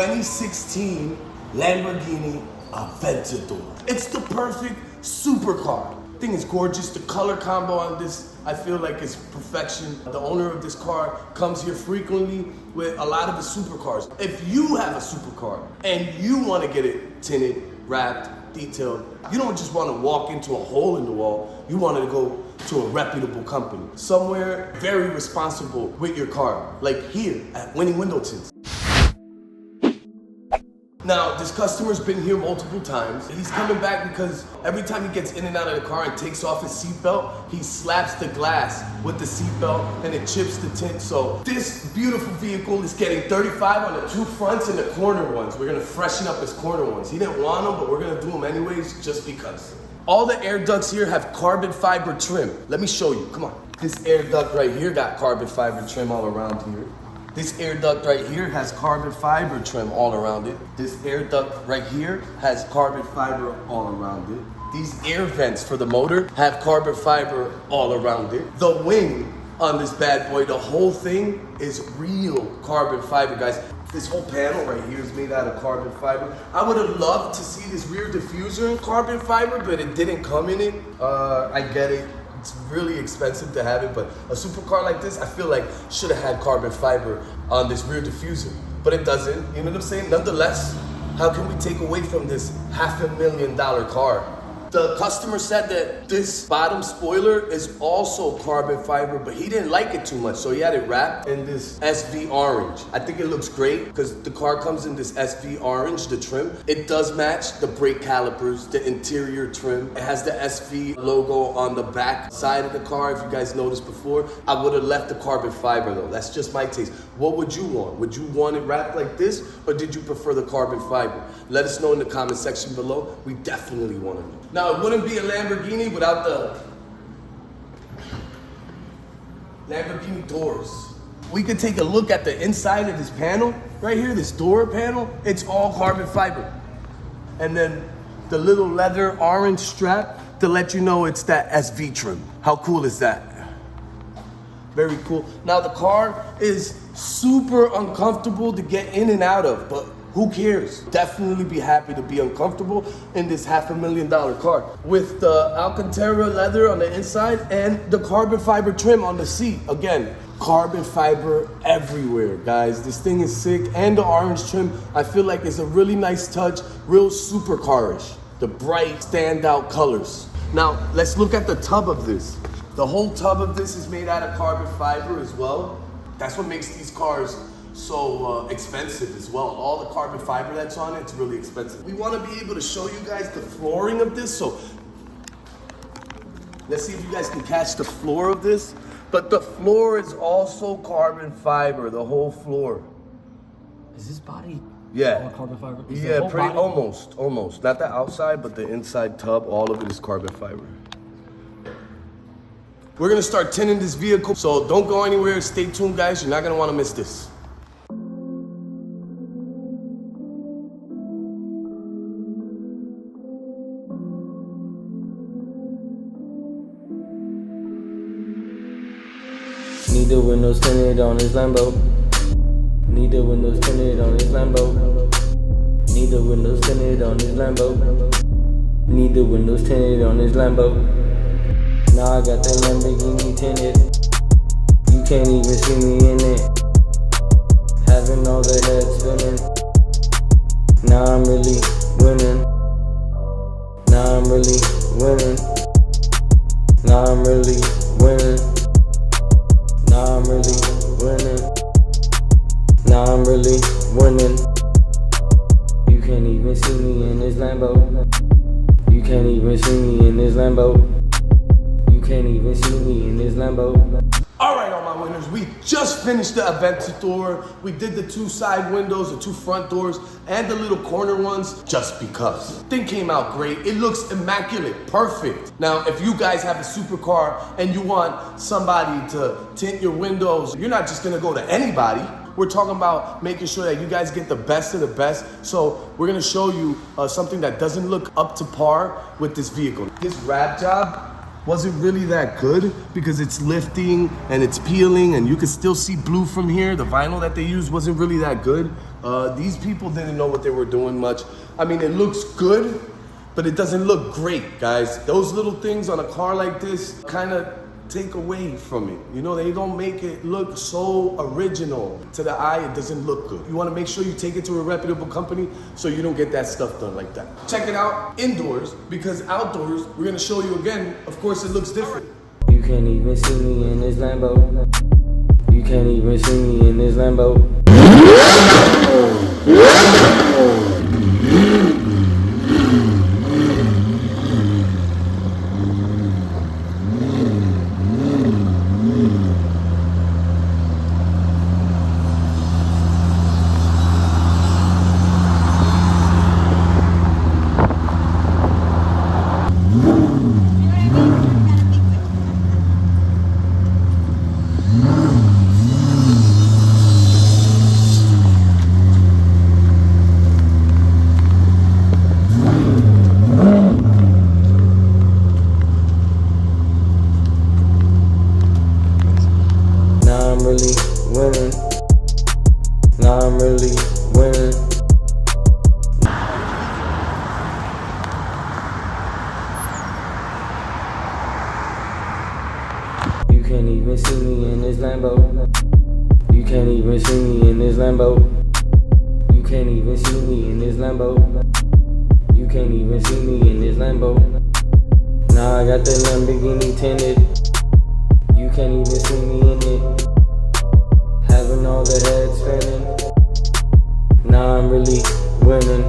2016 Lamborghini Aventador. It's the perfect supercar. Thing is gorgeous. The color combo on this, I feel like is perfection. The owner of this car comes here frequently with a lot of the supercars. If you have a supercar and you want to get it tinted, wrapped, detailed, you don't just want to walk into a hole in the wall. You want to go to a reputable company, somewhere very responsible with your car, like here at Winning Window Tints. Now, this customer's been here multiple times. He's coming back because every time he gets in and out of the car and takes off his seatbelt, he slaps the glass with the seatbelt and it chips the tint. So this beautiful vehicle is getting 35 on the two fronts and the corner ones. We're gonna freshen up his corner ones. He didn't want them, but we're gonna do them anyways just because. All the air ducts here have carbon fiber trim. Let me show you, come on. This air duct right here got carbon fiber trim all around here. This air duct right here has carbon fiber trim all around it. This air duct right here has carbon fiber all around it. These air vents for the motor have carbon fiber all around it. The wing on this bad boy, the whole thing is real carbon fiber, guys. This whole panel right here is made out of carbon fiber. I would have loved to see this rear diffuser in carbon fiber, but it didn't come in it. I get it. It's really expensive to have it, but a supercar like this, I feel like should have had carbon fiber on this rear diffuser, but it doesn't, you know what I'm saying? Nonetheless, how can we take away from this $500,000 car? The customer said that this bottom spoiler is also carbon fiber, but he didn't like it too much, so he had it wrapped in this SV orange. I think it looks great because the car comes in this SV orange, the trim. It does match the brake calipers, the interior trim. It has the SV logo on the back side of the car, if you guys noticed before. I would have left the carbon fiber though. That's just my taste. What would you want? Would you want it wrapped like this, or did you prefer the carbon fiber? Let us know in the comment section below. We definitely want to know. Now, it wouldn't be a Lamborghini without the Lamborghini doors. We could take a look at the inside of this panel, right here, this door panel. It's all carbon fiber. And then the little leather orange strap to let you know it's that SV trim. How cool is that? Very cool. Now, the car is super uncomfortable to get in and out of, but who cares? Definitely be happy to be uncomfortable in this $500,000 car with the Alcantara leather on the inside and the carbon fiber trim on the seat. Again, carbon fiber everywhere, guys. This thing is sick. And the orange trim, I feel like it's a really nice touch, real supercar-ish. The bright, standout colors. Now, let's look at the tub of this. The whole tub of this is made out of carbon fiber as well. That's what makes these cars so expensive as well. All the carbon fiber that's on it, it's really expensive. We want to be able to show you guys the flooring of this, so let's see if you guys can catch the floor of this. But the floor is also carbon fiber, the whole floor. Is this body all carbon fiber? Yeah, pretty almost. Not the outside, but the inside tub, all of it is carbon fiber. We're gonna start tinting this vehicle, so don't go anywhere. Stay tuned, guys. You're not gonna want to miss this. Need the windows tinted on this Lambo. Need the windows tinted on this Lambo. Need the windows tinted on this Lambo. Need the windows tinted on this Lambo. Now I got that Lamborghini tinted. You can't even see me in it. Having all the head spinning. Now I'm really winning. Now I'm really winning. Now I'm really winning. Now I'm really winning. Now I'm really winning. You can't even see me in this Lambo. You can't even see me in this Lambo. You can't even see me in this Lambo. All right, all my winners, we just finished the Aventador. We did the two side windows, the two front doors, and the little corner ones just because. Thing came out great. It looks immaculate, perfect. Now, if you guys have a supercar and you want somebody to tint your windows, you're not just gonna go to anybody. We're talking about making sure that you guys get the best of the best. So we're gonna show you something that doesn't look up to par with this vehicle. This wrap job wasn't really that good because it's lifting and it's peeling and you can still see blue from here. The vinyl that they used wasn't really that good. These people didn't know what they were doing much. I mean, it looks good, but it doesn't look great, guys. Those little things on a car like this kind of take away from it. You know, they don't make it look so original. To the eye, it doesn't look good. You want to make sure you take it to a reputable company so you don't get that stuff done like that. Check it out indoors, because outdoors, we're going to show you again, of course it looks different. You can't even see me in this Lambo. You can't even see me in this Lambo. Now I'm really winning. You can't even see me in this Lambo. You can't even see me in this Lambo. You can't even see me in this Lambo. You can't even see me in this Lambo. Now I got the Lamborghini tinted. You can't even see me in it. Having all the head spinning. Now I'm really winning.